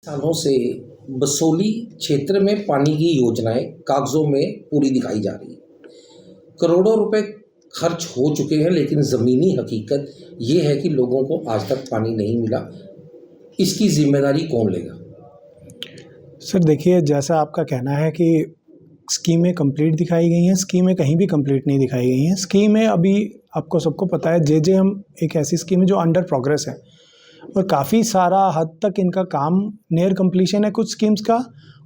सालों से बसोली क्षेत्र में पानी की योजनाएं कागजों में पूरी दिखाई जा रही है। करोड़ों रुपए खर्च हो चुके हैं, लेकिन ज़मीनी हकीकत ये है कि लोगों को आज तक पानी नहीं मिला। इसकी जिम्मेदारी कौन लेगा? सर देखिए, जैसा आपका कहना है कि स्कीमें कंप्लीट दिखाई गई हैं, स्कीमें कहीं भी कंप्लीट नहीं दिखाई गई हैं। स्कीमें अभी आपको सबको पता है, जेजेएम एक ऐसी स्कीम है जो अंडर प्रोग्रेस है और काफ़ी सारा हद तक इनका काम नियर कंप्लीशन है। कुछ स्कीम्स का,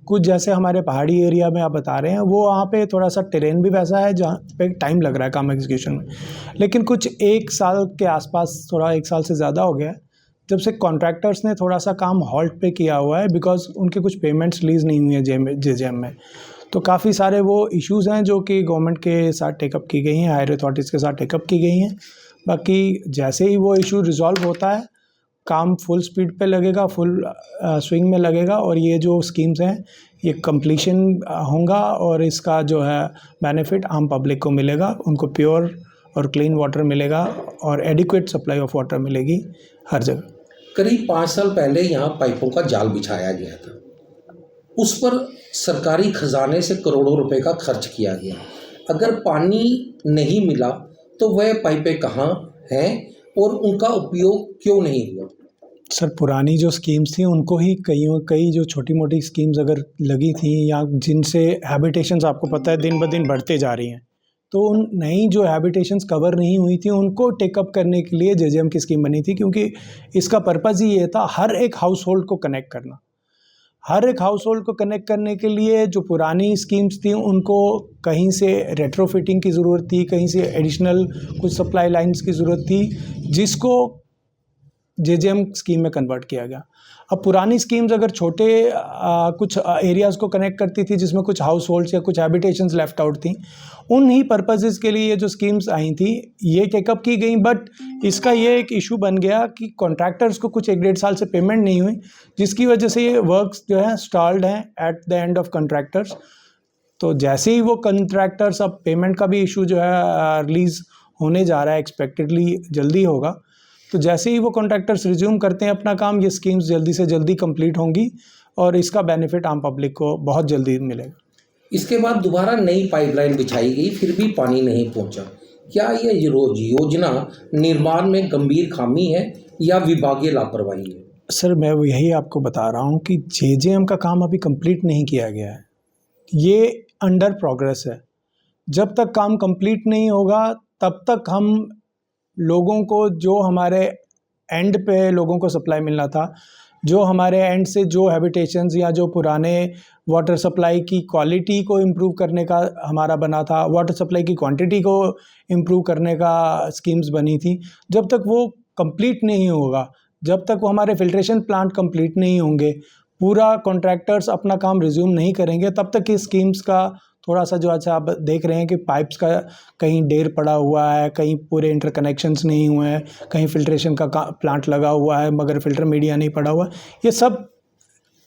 कुछ जैसे हमारे पहाड़ी एरिया में आप बता रहे हैं, वो वहाँ पे थोड़ा सा टेरेन भी वैसा है जहाँ पे टाइम लग रहा है काम एग्जीक्यूशन में। लेकिन कुछ 1 साल के आसपास, थोड़ा 1 साल से ज़्यादा हो गया है जब से कॉन्ट्रैक्टर्स ने थोड़ा सा काम हॉल्ट पे किया हुआ है, बिकॉज उनके कुछ पेमेंट्स रिलीज़ नहीं हुई है जेजेएम में। तो काफ़ी सारे वो इश्यूज़ हैं जो कि गवर्नमेंट के साथ टेकअप की गई हैं, हायर अथॉरिटीज़ के साथ टेकअप की गई हैं। बाकी जैसे ही वो इशू रिजॉल्व होता है, काम फुल स्पीड पे लगेगा, फुल स्विंग में लगेगा और ये जो स्कीम्स हैं ये कंप्लीशन होगा और इसका जो है बेनिफिट आम पब्लिक को मिलेगा। उनको प्योर और क्लीन वाटर मिलेगा और एडिक्वेट सप्लाई ऑफ वाटर मिलेगी हर जगह। करीब 5 साल पहले यहाँ पाइपों का जाल बिछाया गया था। उस पर सरकारी खजाने से करोड़ों रुपए का खर्च किया गया। अगर पानी नहीं मिला तो वह पाइपें कहाँ हैं और उनका उपयोग क्यों नहीं हुआ? सर पुरानी जो स्कीम्स थी उनको ही कई जो छोटी मोटी स्कीम्स अगर लगी थी या जिनसे हैबिटेशंस आपको पता है दिन ब दिन बढ़ते जा रही हैं, तो उन नई जो हैबिटेशंस कवर नहीं हुई थी उनको टेकअप करने के लिए जेजेएम की स्कीम बनी थी। क्योंकि इसका पर्पज़ ही ये था हर एक हाउस होल्ड को कनेक्ट करना। हर एक हाउस होल्ड को कनेक्ट करने के लिए जो पुरानी स्कीम्स थी उनको कहीं से रेट्रोफिटिंग की ज़रूरत थी, कहीं से एडिशनल कुछ सप्लाई लाइन्स की ज़रूरत थी, जिसको जेजेएम स्कीम में कन्वर्ट किया गया। अब पुरानी स्कीम्स अगर छोटे कुछ एरियाज़ को कनेक्ट करती थी जिसमें कुछ हाउस होल्ड्स या कुछ हैबिटेशंस लेफ्ट आउट थी, उन ही पर्पसेस के लिए ये जो स्कीम्स आई थी ये टेकअप की गई। बट इसका ये एक इशू बन गया कि कॉन्ट्रैक्टर्स को कुछ 1-1.5 साल से पेमेंट नहीं हुई, जिसकी वजह से ये वर्क्स जो है स्टॉल्ड हैं at the end of contractors. तो जैसे ही वो कॉन्ट्रैक्टर्स, अब पेमेंट का भी इशू जो है रिलीज़ होने जा रहा है, एक्सपेक्टेडली जल्दी होगा, तो जैसे ही वो कॉन्ट्रैक्टर्स रिज्यूम करते हैं अपना काम, ये स्कीम्स जल्दी से जल्दी कंप्लीट होंगी और इसका बेनिफिट आम पब्लिक को बहुत जल्दी मिलेगा। इसके बाद दोबारा नई पाइपलाइन बिछाई गई, फिर भी पानी नहीं पहुंचा। क्या यह योजना निर्माण में गंभीर खामी है या विभागीय लापरवाही है? सर मैं वो यही आपको बता रहा हूँ कि जेजेएम का काम अभी कंप्लीट नहीं किया गया है, ये अंडर प्रोग्रेस है। जब तक काम कंप्लीट नहीं होगा तब तक हम लोगों को, जो हमारे एंड पे लोगों को सप्लाई मिलना था, जो हमारे एंड से जो हैबिटेशंस या जो पुराने वाटर सप्लाई की क्वालिटी को इम्प्रूव करने का हमारा बना था, वाटर सप्लाई की क्वांटिटी को इम्प्रूव करने का स्कीम्स बनी थी, जब तक वो कंप्लीट नहीं होगा, जब तक वो हमारे फिल्ट्रेशन प्लांट कंप्लीट नहीं होंगे, पूरा कॉन्ट्रैक्टर्स अपना काम रिज्यूम नहीं करेंगे, तब तक इस स्कीम्स का थोड़ा सा जो अच्छा आप देख रहे हैं कि पाइप्स का कहीं ढेर पड़ा हुआ है, कहीं पूरे इंटरकनेक्शंस नहीं हुए हैं, कहीं फिल्ट्रेशन का प्लांट लगा हुआ है मगर फिल्टर मीडिया नहीं पड़ा हुआ है। ये सब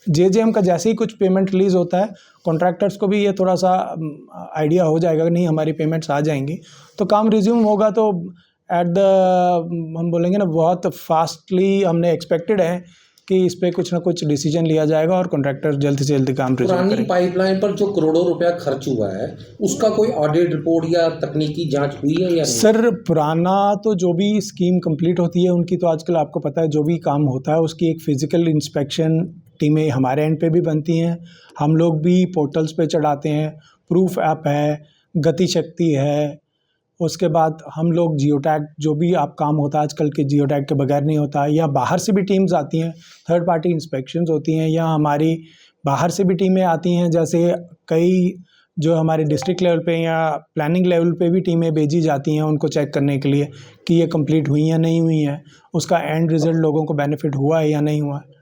जेजेएम का जैसे ही कुछ पेमेंट रिलीज़ होता है, कॉन्ट्रैक्टर्स को भी ये थोड़ा सा आइडिया हो जाएगा कि नहीं हमारी पेमेंट्स आ जाएंगी, तो काम रिज्यूम होगा। तो एट द हम बोलेंगे ना, बहुत फास्टली हमने एक्सपेक्टेड है कि इस पे कुछ ना कुछ डिसीजन लिया जाएगा और कॉन्ट्रैक्टर जल्द से जल्द काम रिज्यूम करेंगे। पुरानी पाइपलाइन पर जो करोड़ों रुपया खर्च हुआ है, उसका कोई ऑडिट रिपोर्ट या तकनीकी जांच हुई है या नहीं? सर पुराना तो जो भी स्कीम कंप्लीट होती है उनकी तो आजकल आपको पता है जो भी काम होता है उसकी एक फ़िज़िकल इंस्पेक्शन टीमें हमारे एंड पे भी बनती हैं, हम लोग भी पोर्टल्स पे चढ़ाते हैं। प्रूफ ऐप है, गति शक्ति है, उसके बाद हम लोग जियो टैग, जो भी आप काम होता है आजकल के जियो टैग के बगैर नहीं होता, या बाहर से भी टीम्स आती हैं, थर्ड पार्टी इंस्पेक्शंस होती हैं, या हमारी बाहर से भी टीमें आती हैं। जैसे कई जो हमारे डिस्ट्रिक्ट लेवल पे या प्लानिंग लेवल पे भी टीमें भेजी जाती हैं उनको चेक करने के लिए कि ये कंप्लीट हुई या नहीं हुई है, उसका एंड रिज़ल्ट लोगों को बेनिफिट हुआ है या नहीं हुआ है।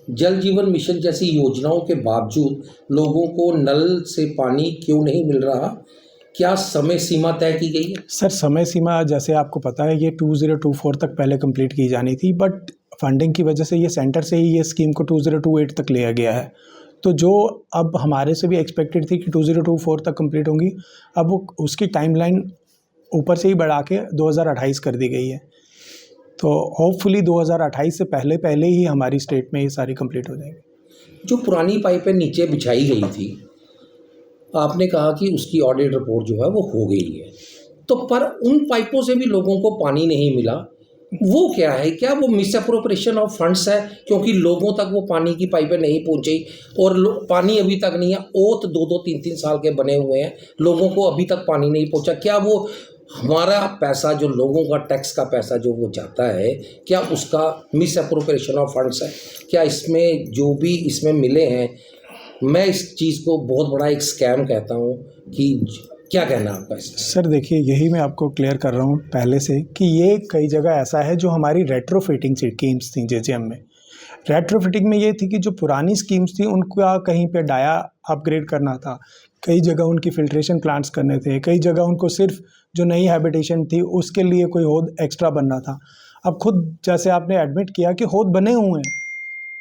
जल जीवन मिशन जैसी योजनाओं के बावजूद लोगों को नल से पानी क्यों नहीं मिल रहा? क्या समय सीमा तय की गई है? सर समय सीमा जैसे आपको पता है ये 2024 तक पहले कंप्लीट की जानी थी, बट फंडिंग की वजह से ये सेंटर से ही ये स्कीम को 2028 तक लिया गया है। तो जो अब हमारे से भी एक्सपेक्टेड थी कि 2024 तक कंप्लीट होंगी, अब वो उसकी टाइमलाइन ऊपर से ही बढ़ा के 2028 कर दी गई है। तो होपफुली 2028 से पहले पहले ही हमारी स्टेट में ये सारी कंप्लीट हो जाएगी। जो पुरानी पाइपें नीचे बिछाई गई थी, आपने कहा कि उसकी ऑडिट रिपोर्ट जो है वो हो गई है, तो पर उन पाइपों से भी लोगों को पानी नहीं मिला, वो क्या है? क्या वो मिस अप्रोप्रिएशन ऑफ फंड्स है क्योंकि लोगों तक वो पानी की पाइपें नहीं पहुंची और पानी अभी तक नहीं है? ओत 2-2 3-3 साल के बने हुए हैं, लोगों को अभी तक पानी नहीं पहुंचा। क्या वो हमारा पैसा, जो लोगों का टैक्स का पैसा जो वो जाता है, क्या उसका मिस अप्रोप्रिएशन ऑफ फंड्स है? क्या इसमें जो भी इसमें मिले हैं, मैं इस चीज़ को बहुत बड़ा एक स्कैम कहता हूँ कि क्या कहना है आपका इसमें? सर देखिए, यही मैं आपको क्लियर कर रहा हूँ पहले से कि ये कई जगह ऐसा है जो हमारी रेट्रोफिटिंग स्कीम्स थी जेजेएम में। रेट्रोफिटिंग में ये थी कि जो पुरानी स्कीम्स थी उनका कहीं पे डाया अपग्रेड करना था, कई जगह उनकी फिल्ट्रेशन प्लांट्स करने थे, कई जगह उनको सिर्फ जो नई हैबिटेशन थी उसके लिए कोई हौद एक्स्ट्रा बनना था। अब खुद जैसे आपने एडमिट किया कि हौद बने हुए हैं,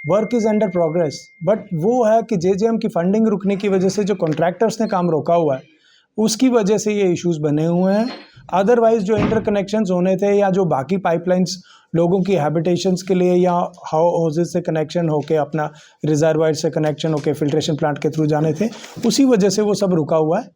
work is under progress, but वो है कि जेजेएम की फंडिंग रुकने की वजह से जो कॉन्ट्रैक्टर्स ने काम रोका हुआ है उसकी वजह से ये इश्यूज बने हुए हैं। अदरवाइज जो इंटरकनेक्शंस होने थे या जो बाकी पाइपलाइंस लोगों की हैबिटेशंस के लिए या हाउसेज से कनेक्शन होके, अपना रिजर्वायर से कनेक्शन होके फिल्ट्रेशन प्लांट के थ्रू जाने थे, उसी वजह से वो सब रुका हुआ है।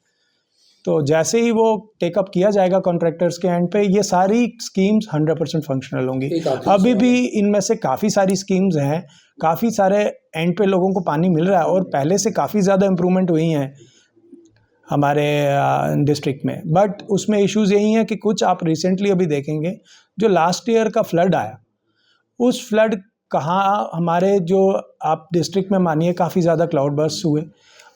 तो जैसे ही वो टेकअप किया जाएगा कॉन्ट्रैक्टर्स के एंड पे, ये सारी स्कीम्स 100% फंक्शनल होंगी। अभी भी इनमें से काफ़ी सारी स्कीम्स हैं, काफ़ी सारे एंड पे लोगों को पानी मिल रहा है और पहले से काफ़ी ज़्यादा इम्प्रूवमेंट हुई हैं हमारे डिस्ट्रिक्ट में। बट उसमें इश्यूज़ यही हैं कि कुछ आप रिसेंटली अभी देखेंगे, जो लास्ट ईयर का फ्लड आया, उस फ्लड कहाँ हमारे जो आप डिस्ट्रिक्ट में मानिए काफ़ी ज़्यादा क्लाउड बर्स्ट हुए,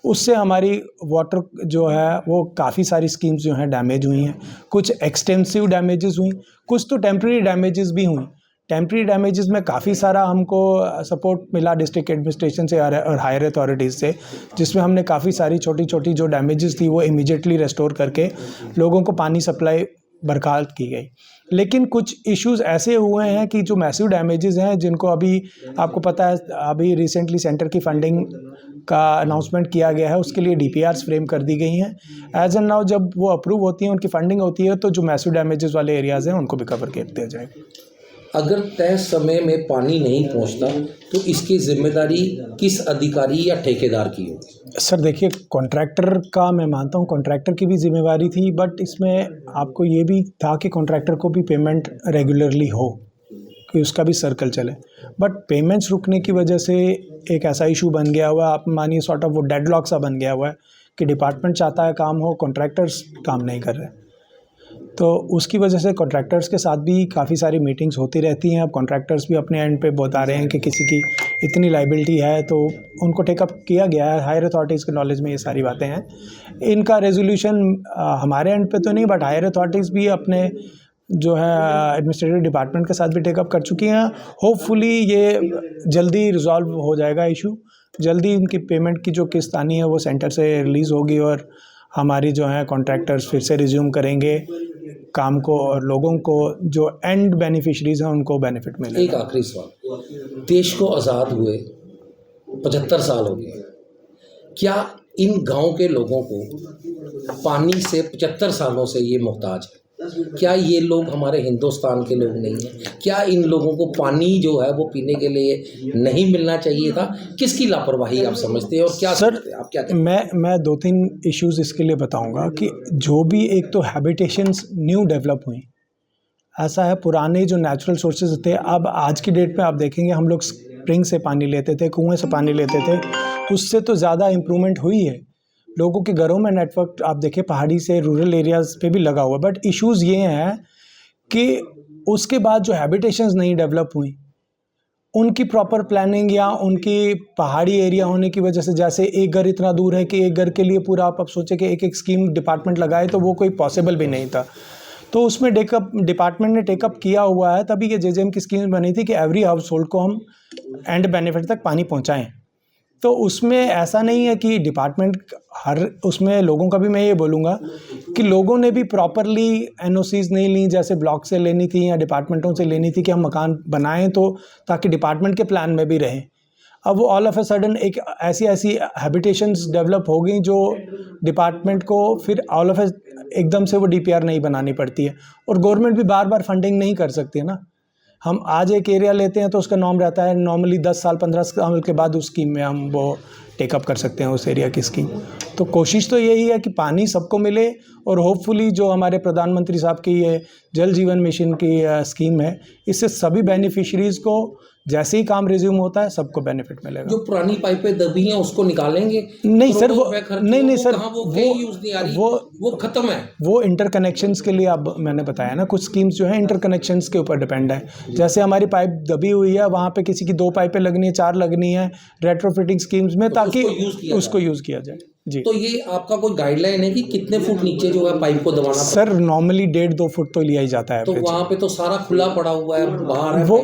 उससे हमारी वाटर जो है वो काफ़ी सारी स्कीम्स जो हैं डैमेज हुई हैं। कुछ एक्सटेंसिव डैमेजेस हुई, कुछ तो टेम्प्रेरी डैमेजेस भी हुई। टेम्प्रेरी डैमेजेस में काफ़ी सारा हमको सपोर्ट मिला डिस्ट्रिक्ट एडमिनिस्ट्रेशन से और हायर अथॉरिटीज़ से, जिसमें हमने काफ़ी सारी छोटी छोटी जो डैमेजेस थी वो इमीडिएटली रेस्टोर करके लोगों को पानी सप्लाई बरकरार की गई। लेकिन कुछ इश्यूज़ ऐसे हुए हैं कि जो मैसिव डैमेजेस हैं, जिनको अभी आपको पता है अभी रिसेंटली सेंटर की फंडिंग का अनाउंसमेंट किया गया है, उसके लिए डीपीआरस फ्रेम कर दी गई हैं। एज एंड नाउ जब वो अप्रूव होती हैं, उनकी फंडिंग होती है, तो जो मैसिव डैमेजेस वाले एरियाज़ हैं उनको भी कवर कर दिया जाएगा। अगर तय समय में पानी नहीं पहुंचता तो इसकी जिम्मेदारी किस अधिकारी या ठेकेदार की होगी? सर देखिए, कॉन्ट्रैक्टर का मैं मानता हूँ कॉन्ट्रैक्टर की भी जिम्मेवारी थी, बट इसमें आपको ये भी था कि कॉन्ट्रैक्टर को भी पेमेंट रेगुलरली हो, कि उसका भी सर्कल चले। बट पेमेंट्स रुकने की वजह से एक ऐसा इशू बन गया हुआ है, आप मानिए सॉर्ट ऑफ वो डेडलॉक सा बन गया हुआ है कि डिपार्टमेंट चाहता है काम हो, कॉन्ट्रैक्टर्स काम नहीं कर रहे। तो उसकी वजह से कॉन्ट्रैक्टर्स के साथ भी काफ़ी सारी मीटिंग्स होती रहती हैं। अब कॉन्ट्रैक्टर्स भी अपने एंड पे बता रहे हैं कि किसी की इतनी लाइबिलिटी है, तो उनको टेकअप किया गया है। हायर अथॉरिटीज़ के नॉलेज में ये सारी बातें हैं। इनका रेजोल्यूशन हमारे एंड पे तो नहीं, बट हायर अथॉरिटीज़ भी अपने जो है एडमिनिस्ट्रेटिव डिपार्टमेंट के साथ भी टेकअप कर चुकी हैं। होपफुली ये जल्दी रिजॉल्व हो जाएगा इशू, जल्दी इनकी पेमेंट की जो किस्त आनी है वो सेंटर से रिलीज़ होगी और हमारी जो है कॉन्ट्रैक्टर्स फिर से रिज्यूम करेंगे काम को और लोगों को जो एंड बेनिफिशरीज हैं उनको बेनिफिट मिलेगा। एक आखिरी सवाल, देश को आज़ाद हुए 75 साल हो गए, क्या इन गांव के लोगों को पानी से 75 सालों से ये मोहताज है? क्या ये लोग हमारे हिंदुस्तान के लोग नहीं हैं? क्या इन लोगों को पानी जो है वो पीने के लिए नहीं मिलना चाहिए था? किसकी लापरवाही आप समझते हैं और क्या सर आप क्या कहते हैं? मैं 2-3 इश्यूज़ इसके लिए बताऊंगा कि जो भी एक तो हैबिटेशंस न्यू डेवलप हुई, ऐसा है पुराने जो नेचुरल सोर्सेज थे, अब आज की डेट में आप देखेंगे हम लोग स्प्रिंग से पानी लेते थे, कुएं से पानी लेते थे, उससे तो ज़्यादा इम्प्रूवमेंट हुई है। लोगों के घरों में नेटवर्क आप देखिए पहाड़ी से रूरल एरियाज़ पे भी लगा हुआ है। बट इश्यूज़ ये हैं कि उसके बाद जो हैबिटेशंस नहीं डेवलप हुई, उनकी प्रॉपर प्लानिंग या उनकी पहाड़ी एरिया होने की वजह से, जैसे एक घर इतना दूर है कि एक घर के लिए पूरा आप सोचे कि एक एक स्कीम डिपार्टमेंट लगाए, तो वो कोई पॉसिबल भी नहीं था। तो उसमें डिपार्टमेंट ने टेकअप किया हुआ है, तभी ये जेजेएम की स्कीम बनी थी कि एवरी हाउस होल्ड को हम एंड बेनिफिट तक पानी पहुँचाएँ। तो उसमें ऐसा नहीं है कि डिपार्टमेंट हर उसमें लोगों का भी मैं ये बोलूँगा कि लोगों ने भी प्रॉपरली एनओसीज़ नहीं ली, जैसे ब्लॉक से लेनी थी या डिपार्टमेंटों से लेनी थी कि हम मकान बनाएं तो ताकि डिपार्टमेंट के प्लान में भी रहें। अब वो ऑल ऑफ ए सडन एक ऐसी हैबिटेशंस डेवलप हो गई जो डिपार्टमेंट को फिर ऑल ऑफ ए एकदम से वो डीपीआर नहीं बनानी पड़ती है, और गवर्नमेंट भी बार बार फंडिंग नहीं कर सकती है ना। हम आज एक एरिया लेते हैं तो उसका नॉर्म रहता है नॉर्मली 10 साल 15 साल के बाद उस स्कीम में हम वो टेकअप कर सकते हैं उस एरिया की स्कीम। तो कोशिश तो यही है कि पानी सबको मिले और होपफुली जो हमारे प्रधानमंत्री साहब की ये जल जीवन मिशन की स्कीम है, इससे सभी बेनिफिशरीज़ को जैसे ही काम रिज्यूम होता है सबको बेनिफिट मिलेगा। जो पुरानी पाइपें दबी हैं उसको निकालेंगे? नहीं सर, वो नहीं सर, वो खत्म है। वो इंटरकनेक्शंस के लिए अब मैंने बताया ना, कुछ स्कीम्स जो है इंटरकनेक्शंस के ऊपर डिपेंड है। जैसे हमारी पाइप दबी हुई है, वहाँ पे किसी की 2 पाइपें लगनी है, 4 लगनी है रेट्रोफिटिंग स्कीम्स में, ताकि उसको यूज़ किया जाए जी। तो ये आपका कोई गाइडलाइन है कि कितने फुट नीचे जो है पाइप को दबाना? सर नॉर्मली 1.5-2 फुट तो लिया ही जाता है। तो वहाँ पे तो सारा खुला पड़ा हुआ है, बाहर है वो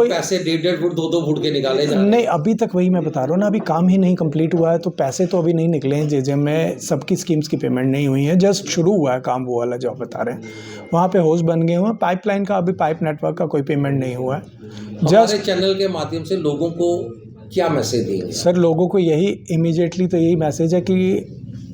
पैसे 1.5 फुट 2-2 फुट के निकाले जा रहे हैं। नहीं, अभी तक वही मैं बता रहा हूँ ना, अभी काम ही नहीं कंप्लीट हुआ है, तो पैसे तो अभी नहीं निकले हैं जेजे में, सबकी स्कीम्स की पेमेंट नहीं हुई है, जस्ट शुरू हुआ है काम, वो वाला जो आप बता रहे हैं। वहाँ पे होज बन गए हुए हैं, पाइपलाइन का अभी पाइप नेटवर्क का कोई पेमेंट नहीं हुआ है। जस्ट चैनल के माध्यम से लोगों को क्या मैसेज देंगे? सर लोगों को यही इमीडिएटली तो यही मैसेज है कि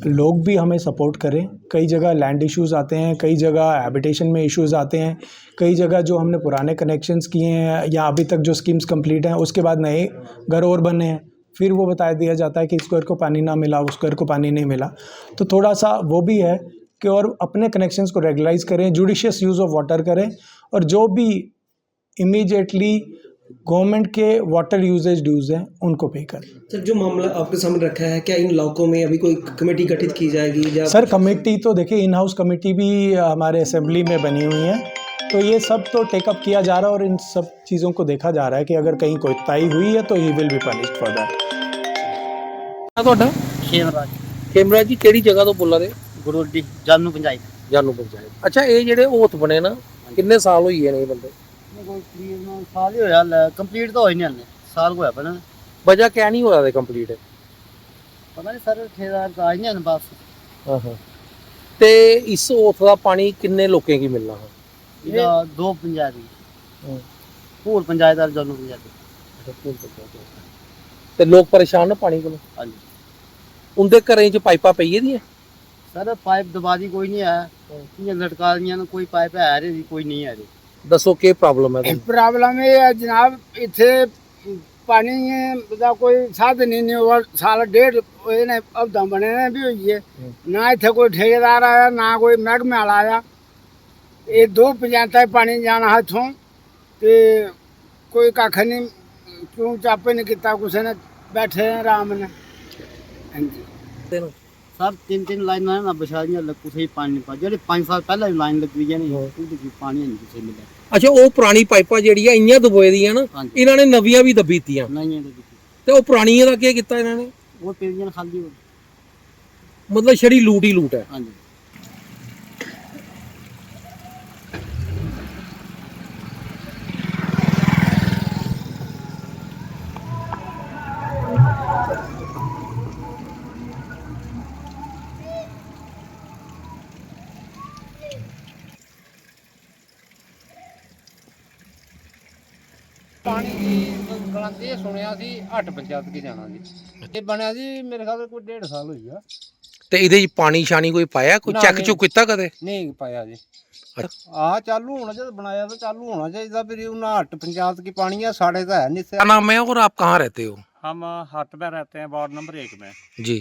लोग भी हमें सपोर्ट करें। कई जगह लैंड इश्यूज़ आते हैं, कई जगह हैबिटेशन में इश्यूज़ आते हैं, कई जगह जो हमने पुराने कनेक्शंस किए हैं या अभी तक जो स्कीम्स कंप्लीट हैं उसके बाद नए घर और बने हैं, फिर वो बता दिया जाता है कि इस घर को पानी ना मिला, उस घर को पानी नहीं मिला। तो थोड़ा सा वो भी है कि और अपने कनेक्शंस को रेगुलाइज करें, जुडिशियस यूज़ ऑफ वाटर करें, और जो भी इमीडिएटली गवर्नमेंट के वाटर यूजेज ड्यूज हैं उनको पे करें। सर जो मामला आपके सामने रखा है, क्या इन इलाकों में अभी कोई कमेटी गठित की जाएगी या? सर कमेटी तो देखिए, इन हाउस कमेटी भी हमारे असेंबली में बनी हुई है, तो ये सब तो टेकअप किया जा रहा है और इन सब चीज़ों को देखा जा रहा है कि अगर कहीं कोई ताई हुई है तो he will be punished for that. ਤੁਹਾਡਾ ਖੇਮਰਾਜ ਜੀ ਕਿਹੜੀ ਜਗ੍ਹਾ ਤੋਂ ਬੋਲ ਰਹੇ? ਗੁਰੂਦੀ ਜਾਨੂ ਪੰਚਾਇਤ। ਜਾਨੂ ਪੰਚਾਇਤ। ਅੱਛਾ, ਇਹ ਜਿਹੜੇ ਹੋਤ ਬਣੇ ਨਾ, ਕਿੰਨੇ ਸਾਲ ਹੋਈ ਨੇ ਇਹ ਬੰਦੇ? ਕੋਈ ਤਕਰੀਬਨ ਸਾਲ ਹੀ ਹੋਇਆ, ਕੰਪਲੀਟ ਤਾਂ ਹੋਈ ਨਹੀਂ ਹਲੇ, ਸਾਲ ਹੋਇਆ ਪਹਿਲਾਂ। ਵਜ੍ਹਾ ਕਿਆ ਨਹੀਂ ਹੋਇਆ ਤੇ ਕੰਪਲੀਟ? ਪਤਾ ਨਹੀਂ ਸਰ, ਠੇਕੇਦਾਰ ਤਾਂ ਆਈ ਨਹੀਂ ਬਸ। ਹਾਂ ਹਾਂ। ਤੇ ਇਸ ਹੋਤ ਦਾ ਪਾਣੀ ਕਿੰਨੇ ਲੋਕਾਂ ਕੀ ਮਿਲਣਾ ਹੈ? ਇਹਦਾ 2 ਪੰਚਾਇਤ ਦੀ, ਪੂਰ ਪੰਚਾਇਤ ਔਰ ਜਾਨੂ ਪੰਚਾਇਤ। ਤੇ ਲੋਕ ਪਰੇਸ਼ਾਨ ਨੇ ਪਾਣੀ ਕੋਲੋਂ? ਹਾਂਜੀ। ਉਹਦੇ ਘਰਾਂ 'ਚ ਪਾਈਪਾਂ ਪਈਆਂ ਦੀਆਂ? ਸਰ ਪਾਈਪ ਦਬਾ ਦੀ ਕੋਈ ਨਹੀਂ ਆਇਆ, ਇਹ ਲਟਕਾ ਦੀਆਂ ਨੇ, ਕੋਈ ਪਾਈਪ ਹੈ ਰਹੀ ਕੋਈ ਨਹੀਂ ਹੈ ਰਹੀ। ਦੱਸੋ ਕੀ ਪ੍ਰੋਬਲਮ ਹੈ? प्रॉब्लम ये है जनाब, इतने पानी का कोई साधन ही नहीं हुआ, साल 1.5 ने अब दम बने भी हुई है, ना इतने कोई ठेकेदार आया ना कोई महकमे वाला आया। ये 2 पंचायत पानी जाना हाथों तो कोई कख नहीं, क्यों चापे नहीं किता, कुछ ने बैठे हैं आराम ने। हाँ जी सर 3-3 लाइन ना बिछा दी, कुछ ही पानी नहीं पा, जो 5 साल पहले लाइन लगी है नहीं, पानी नहीं किसी मिला। ਅੱਛਾ, ਉਹ ਪੁਰਾਣੀ ਪਾਈਪਾਂ ਜਿਹੜੀਆਂ ਇੰਨੀਆਂ ਦਬੋਏ ਦੀਆਂ ਨਾ, ਇਹਨਾਂ ਨੇ ਨਵੀਆਂ ਵੀ ਦਬੀਤੀਆਂ नहीं है ਤੇ ਉਹ ਪੁਰਾਣੀਆਂ ਦਾ ਕੀ ਕੀਤਾ ਇਹਨਾਂ ਨੇ? वो पेरियन खाली हो। ਮਤਲਬ ਛੜੀ ਲੂਟ ਹੀ ਲੂਟ ਹੈ। हाँ जी। ਪਾਣੀ ਦੀ ਗਲਾਂਦੀ ਇਹ ਸੁਣਿਆ ਸੀ 8 ਪੰਚਾਇਤ ਕੇ ਜਾਣਾ ਜੀ, ਇਹ ਬਣਿਆ ਜੀ ਮੇਰੇ ਖਿਆਲ ਕੋਈ 1.5 ਸਾਲ ਹੋਈ ਆ। ਤੇ ਇਹਦੇ 'ਚ ਪਾਣੀ ਛਾਣੀ ਕੋਈ ਪਾਇਆ, ਕੋਈ ਚੈੱਕ ਚੁੱਕ ਕੀਤਾ ਕਦੇ? ਨਹੀਂ ਪਾਇਆ ਜੀ। ਆ ਚਾਲੂ ਹੋਣਾ ਚਾਹੀਦਾ, ਬਣਾਇਆ ਤਾਂ ਚਾਲੂ ਹੋਣਾ ਚਾਹੀਦਾ, ਫਿਰ ਉਹਨਾਂ 8 पंचायत की पानी है, साढ़े तो है नहीं। क्या नाम है और आप कहाँ रहते हो? हम हट में रहते हैं, वार्ड नंबर 1 में। जी।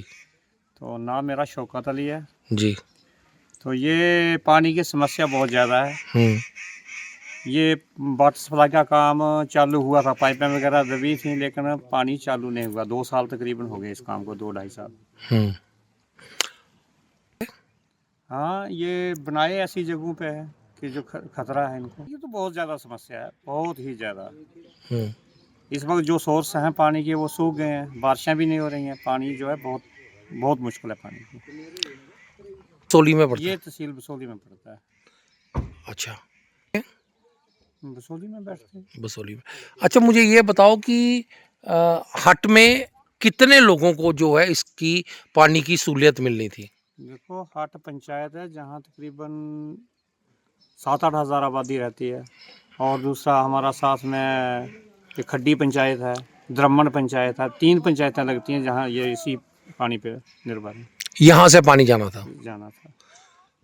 तो नाम मेरा शौकत अली है जी। तो ये पानी की समस्या बहुत ज़्यादा है। ये वाटर सप्लाई का काम चालू हुआ था, पाइपें वगैरह दबी थी, लेकिन पानी चालू नहीं हुआ। 2 साल तकरीबन हो गए इस काम को, 2-2.5 साल। हाँ, ये बनाए ऐसी जगहों पे है कि जो खतरा है इनको। ये तो बहुत ज़्यादा समस्या है, बहुत ही ज़्यादा। इस वक्त जो सोर्स हैं पानी के वो सूख गए हैं, बारिशें भी नहीं हो रही हैं, पानी जो है बहुत बहुत मुश्किल है पानी की। बसोली में पड़ता है? ये तहसील बसोली में पड़ता है। अच्छा, बसोली में बैठते हैं। बसोली में। अच्छा, मुझे ये बताओ कि हट में कितने लोगों को जो है इसकी पानी की सहूलियत मिलनी थी? देखो, हट पंचायत है जहाँ तकरीबन 7-8 हज़ार आबादी रहती है, और दूसरा हमारा साथ में एक खड्डी पंचायत है, द्रमण पंचायत है, 3 पंचायतें लगती हैं जहाँ ये इसी पानी पे निर्भर है। यहाँ से पानी जाना था? जाना था।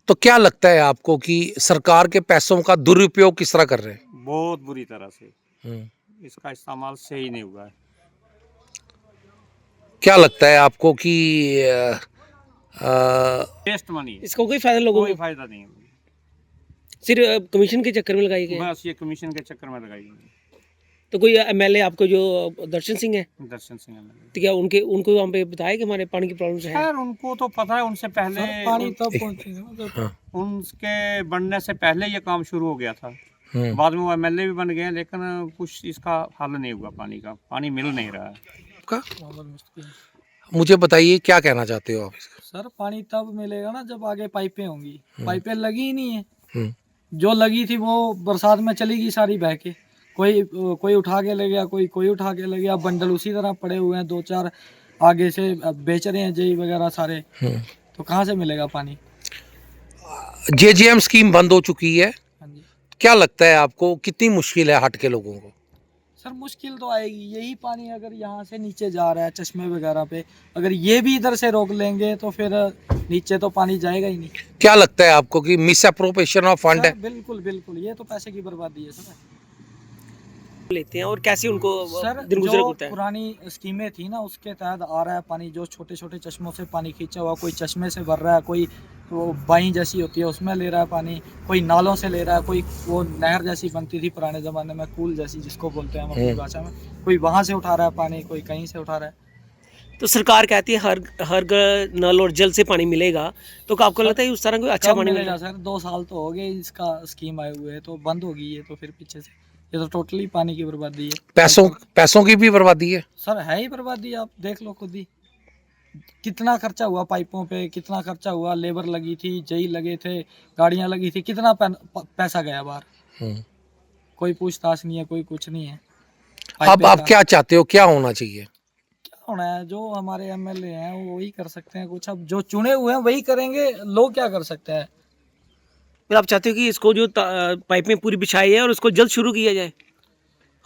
तो क्या लगता है आपको कि सरकार के पैसों का दुरुपयोग किस तरह कर रहे हैं? बहुत बुरी तरह से। हम्म। इसका इस्तेमाल सही नहीं हुआ है। क्या लगता है आपको कि वेस्ट मनी है, इसका कोई फायदा लोगों कोई को, फायदा नहीं है। सिर्फ कमीशन के चक्कर में लगाई गई है? बस ये कमीशन के चक्कर में लगाई गई। तो कोई एमएलए आपको जो दर्शन सिंह है, दर्शन सिंह MLA। तो क्या उनको वहाँ पे बताया कि हमारे पानी की प्रॉब्लम है? खैर उनको तो पता है, उनसे पहले पानी तब पहुँचेगा। उनके बनने से पहले ये काम शुरू हो गया था। बाद में वो MLA भी बन गए, लेकिन कुछ इसका हल नहीं हुआ। पानी का पानी मिल नहीं रहा है। मुझे बताइए क्या कहना चाहते हो आप इसका? सर पानी तब मिलेगा ना जब आगे पाइपें होंगी। पाइपें लगी ही नहीं है। जो लगी थी वो बरसात में चली गई सारी बह के। कोई उठा के ले गया, कोई उठा के ले गया। बंडल उसी तरह पड़े हुए हैं, 2-4 आगे से बेच रहे हैं जेई वगैरह सारे। तो कहाँ से मिलेगा पानी? JJM स्कीम बंद हो चुकी है। हाँ जी क्या लगता है आपको कितनी मुश्किल है हट के लोगों को? सर मुश्किल तो आएगी। यही पानी अगर यहाँ से नीचे जा रहा है चश्मे वगैरह पे, अगर ये भी इधर से रोक लेंगे तो फिर नीचे तो पानी जाएगा ही नहीं। क्या लगता है आपको कि मिस अप्रोप्रिएशन ऑफ फंड है? बिल्कुल बिल्कुल, ये तो पैसे की बर्बादी है सर। लेते हैं और कैसे उनको सर दिन गुजर जो होता है? पुरानी स्कीमें थी ना, उसके तहत आ रहा है पानी। जो छोटे छोटे चश्मों से पानी खींचा हुआ, कोई चश्मे से भर रहा है, कोई वो बाई जैसी होती है उसमें ले रहा है पानी, कोई नालों से ले रहा है, कोई वो नहर जैसी बनती थी पुराने ज़माने में, कूल जैसी जिसको बोलते हैं हम अपनी भाषा में, कोई वहाँ से उठा रहा है पानी, कोई कहीं से उठा रहा है। तो सरकार कहती है हर नल और जल से पानी मिलेगा, तो आपको लगता है उस तरह कोई अच्छा कब पानी मिलेगा मिलेगा? सर? 2 साल तो हो गए इसका स्कीम आए हुए, तो बंद होगी ये तो फिर पीछे से। ये तो टोटली पानी की बर्बादी है। पैसों की भी बर्बादी है। सर है ही बर्बादी, आप देख लो खुद ही। कितना खर्चा हुआ पाइपों पे, कितना खर्चा हुआ, लेबर लगी थी, जेई लगे थे, गाड़ियां लगी थी, कितना पैसा गया बाहर। कोई पूछताछ नहीं है, कोई कुछ नहीं है। अब आप क्या चाहते हो, क्या होना चाहिए? क्या होना है? जो हमारे MLA हैं वो वही कर सकते हैं कुछ। अब जो चुने हुए हैं वही करेंगे, लोग क्या कर सकते हैं? फिर आप चाहते हो कि इसको जो पाइपें पूरी बिछाई है और उसको जल्द शुरू किया जाए,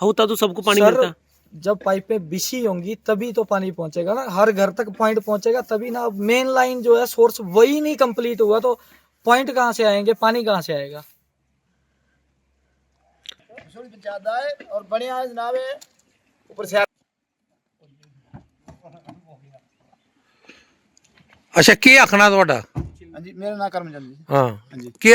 होता तो सबको पानी सर, मिलता। जब पाइपें बिछी होंगी तभी तो पानी पहुंचेगा ना, हर घर तक पॉइंट पहुंचेगा तभी ना। अब मेन लाइन जो है सोर्स वही नहीं कंप्लीट हुआ तो पॉइंट कहाँ से आएंगे, पानी कहाँ से आएगा? ज्यादा है और बढ़िया है जनाब, ऊपर से। अच्छा, ਕੀ ਆਖਣਾ ਤੁਹਾਡਾ? ਹਾਂਜੀ, ਮੇਰਾ ਨਾਮ ਕਰਮਚੰਦ ਜੀ। ਹਾਂ, ਹਾਂਜੀ। ਕੀ